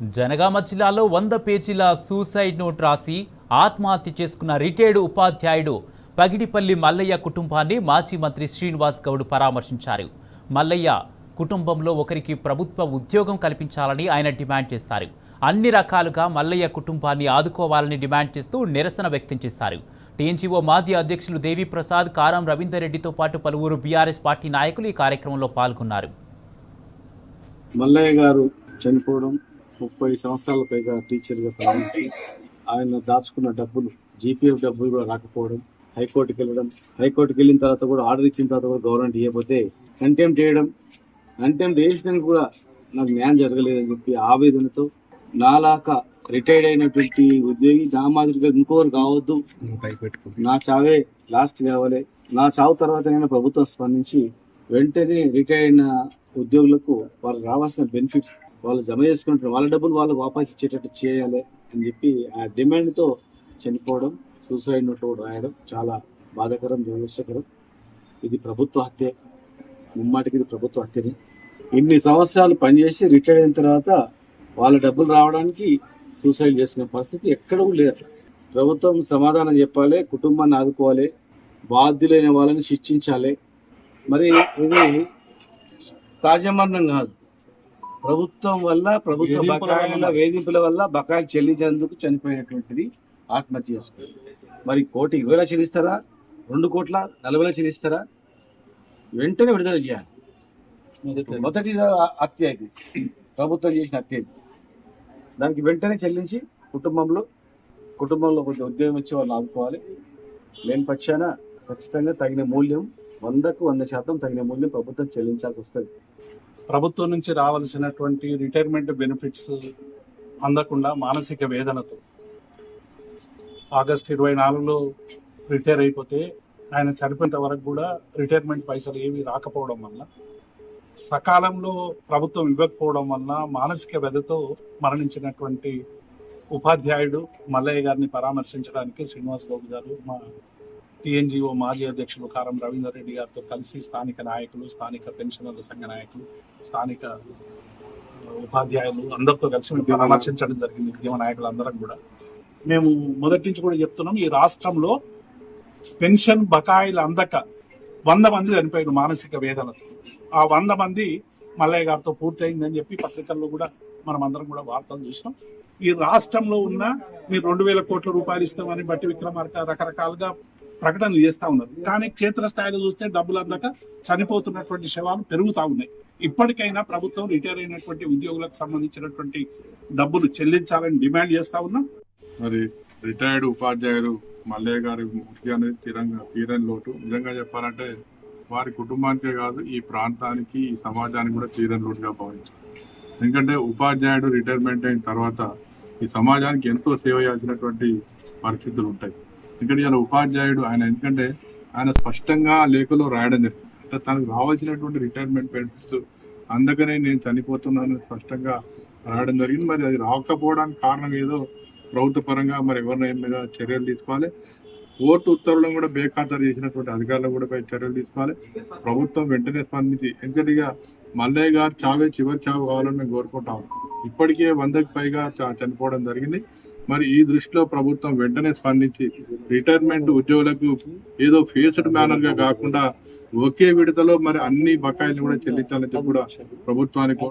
జనగామ జిల్లాలో 100 పేజీల suicide note రాసి ఆత్మహత్య చేసుకున్న రిటైర్డ్ ఉపాధ్యాయుడు పగిడిపల్లి మల్లయ్య కుటుంబాన్ని మాజీ మంత్రి శ్రీనివాస్ గౌడ్ పరామర్శించారు. మల్లయ్య కుటుంబంలో ఒకరికి ప్రభుత్వ ఉద్యోగం కల్పించాలని ఆయన డిమాండ్ చేశారు. అన్ని రకాలుగా మల్లయ్య కుటుంబాన్ని ఆదుకోవాలని డిమాండ్ చేస్తూ నిరసన వ్యక్తం చేశారు. టీఎన్జీఓ మాజీ అధ్యక్షులు దేవిప్రసాద్, కారం రవీందర్ రెడ్డితో పాటు పలువురు బీఆర్ఎస్ పార్టీ నాయకులు ఈ కార్యక్రమంలో పాల్గొన్నారు. మల్లయ్య గారు చనిపోవడం, 30 సంవత్సరాల పైగా టీచర్గా ప్రారంభించి ఆయన దాచుకున్న డబ్బులు, జీపీఎఫ్ డబ్బులు కూడా రాకపోవడం, హైకోర్టుకి వెళ్ళిన తర్వాత కూడా ఆర్డర్ ఇచ్చిన తర్వాత కూడా గవర్నమెంట్ ఇవ్వకపోతే కంటెంప్ట్ చేయడం, కంటెంప్ట్ చేసినాక కూడా నాకు న్యాయం జరగలేదని చెప్పి ఆవేదనతో నాలాక రిటైర్డ్ అయినటువంటి ఉద్యోగి నా మాదిరిగా ఇంకోరు కావద్దు, నా చావే లాస్ట్ కావాలి, నా చావు తర్వాతనైనా ప్రభుత్వం స్పందించి వెంటనే రిటైర్ అయిన ఉద్యోగులకు వాళ్ళు రావాల్సిన బెనిఫిట్స్ వాళ్ళు జమ చేసుకుంటారు, వాళ్ళ డబ్బులు వాళ్ళకు వాపస్ ఇచ్చేటట్టు చేయాలి అని చెప్పి ఆ డిమాండ్తో చనిపోవడం, సూసైడ్ నోట్ కూడా రాయడం చాలా బాధాకరం, దురదృష్టకరం. ఇది ప్రభుత్వ హత్య, ముమ్మాటికి ఇది ప్రభుత్వ హత్యని. ఇన్ని సంవత్సరాలు పనిచేసి రిటైర్ అయిన తర్వాత వాళ్ళ డబ్బులు రావడానికి సూసైడ్ చేసుకునే పరిస్థితి ఎక్కడూ లేదు. ప్రభుత్వం సమాధానం చెప్పాలి, కుటుంబాన్ని ఆదుకోవాలి, బాధ్యులైన వాళ్ళని శిక్షించాలి. మరి ఇది సహజమరణం కాదు. ప్రభుత్వం వల్ల, ప్రభుత్వ బకాయిల వేధింపుల వల్ల బకాయిలు చెల్లించేందుకు చనిపోయినటువంటిది ఆత్మహత్య చేసుకుంది. మరి 1,20,00,000 చెల్లిస్తారా, 2 కోట్ల 40 లక్షలు ఇస్తారా? వెంటనే విడుదల చేయాలి. మొదటి హత్య ఇది, ప్రభుత్వం చేసిన హత్య ఇది. దానికి వెంటనే చెల్లించి కుటుంబంలో కొంచెం ఉద్యోగం ఇచ్చి వాళ్ళు ఆదుకోవాలి. లేని పక్షాన ఖచ్చితంగా తగిన మూల్యం, 100కు 100% తగిన మూల్యం ప్రభుత్వం చెల్లించాల్సి వస్తుంది. ప్రభుత్వం నుంచి రావాల్సినటువంటి రిటైర్మెంట్ బెనిఫిట్స్ అందకుండా మానసిక వేదనతో ఆగస్టు 24లో రిటైర్ అయిపోతే ఆయన చనిపోయేంత వరకు కూడా రిటైర్మెంట్ పైసలు ఏవి రాకపోవడం వల్ల, సకాలంలో ప్రభుత్వం ఇవ్వకపోవడం వల్ల మానసిక వ్యధతో మరణించినటువంటి ఉపాధ్యాయుడు మల్లయ్య గారిని పరామర్శించడానికి శ్రీనివాస్ గౌడ్ గారు, మా టీఎన్జీఓ మాజీ అధ్యక్షులు కారం రవీందర్ రెడ్డి గారితో కలిసి స్థానిక నాయకులు, స్థానిక పెన్షనర్ల సంఘ నాయకులు, స్థానిక ఉపాధ్యాయులు అందరితో కలిసి మేము పరామర్శించడం జరిగింది. ఉద్యమ నాయకులు అందరం కూడా మేము మొదటి నుంచి కూడా చెప్తున్నాం, ఈ రాష్ట్రంలో పెన్షన్ బకాయిలు అందక 100 మంది చనిపోయారు మానసిక వేదనతో. ఆ 100 మంది మల్లయ్య గారితో పూర్తి అయిందని చెప్పి పత్రికల్లో కూడా మనం అందరం కూడా వార్తలు చూసినాం. ఈ రాష్ట్రంలో ఉన్న మీరు 2,000 కోట్ల రూపాయలు ఇస్తామని బట్టి విక్రమార్క రకరకాలుగా ప్రకటనలు చేస్తూ ఉన్నారు. కానీ క్షేత్రస్థాయిలో చూస్తే డబ్బులు అందక చనిపోతున్నటువంటి శవాలు పెరుగుతూ ఉన్నాయి. ఇప్పటికైనా ప్రభుత్వం రిటైర్ అయినటువంటి ఉద్యోగులకు సంబంధించినటువంటి డబ్బులు చెల్లించాలని డిమాండ్ చేస్తా ఉన్నాం. మరి రిటైర్డ్ ఉపాధ్యాయులు మల్లయ్య గారి మృతి అనేది తీరని లోటు. నిజంగా చెప్పాలంటే వారి కుటుంబానికే కాదు, ఈ ప్రాంతానికి, ఈ సమాజానికి కూడా తీరని లోటుగా భావించారు. ఎందుకంటే ఉపాధ్యాయుడు రిటైర్మెంట్ అయిన తర్వాత ఈ సమాజానికి ఎంతో సేవ చేయాల్సినటువంటి పరిస్థితులు ఉంటాయి. ఎందుకంటే ఇలా ఉపాధ్యాయుడు ఎందుకంటే ఆయన స్పష్టంగా లేఖలో రాయడం జరిగింది, అంటే తనకు రావాల్సినటువంటి రిటైర్మెంట్ బెనిఫిట్స్ అందుకనే నేను చనిపోతున్నాను స్పష్టంగా రాయడం జరిగింది. మరి అది రాకపోవడానికి కారణం ఏదో ప్రభుత్వ పరంగా మరి ఎవరినైనా మీద చర్యలు తీసుకోవాలి. కోర్టు ఉత్తర్వులను కూడా బేఖాతరు చేసినటువంటి అధికారులు కూడా పై చర్యలు తీసుకోవాలి. ప్రభుత్వం వెంటనే స్పందించి, ఎందుకంటే ఇక మల్లయ్య గారు చావే చివరి చావు కావాలని మేము కోరుకుంటాం. ఇప్పటికే 100కి పైగా చనిపోవడం జరిగింది. మరి ఈ దృష్టిలో ప్రభుత్వం వెంటనే స్పందించి రిటైర్మెంట్ ఉద్యోగులకు ఏదో ఫేస్డ్ మేనర్ గా కాకుండా ఒకే విడతలో మరి అన్ని బకాయిలు కూడా చెల్లించాలని చెప్పి కూడా ప్రభుత్వానికి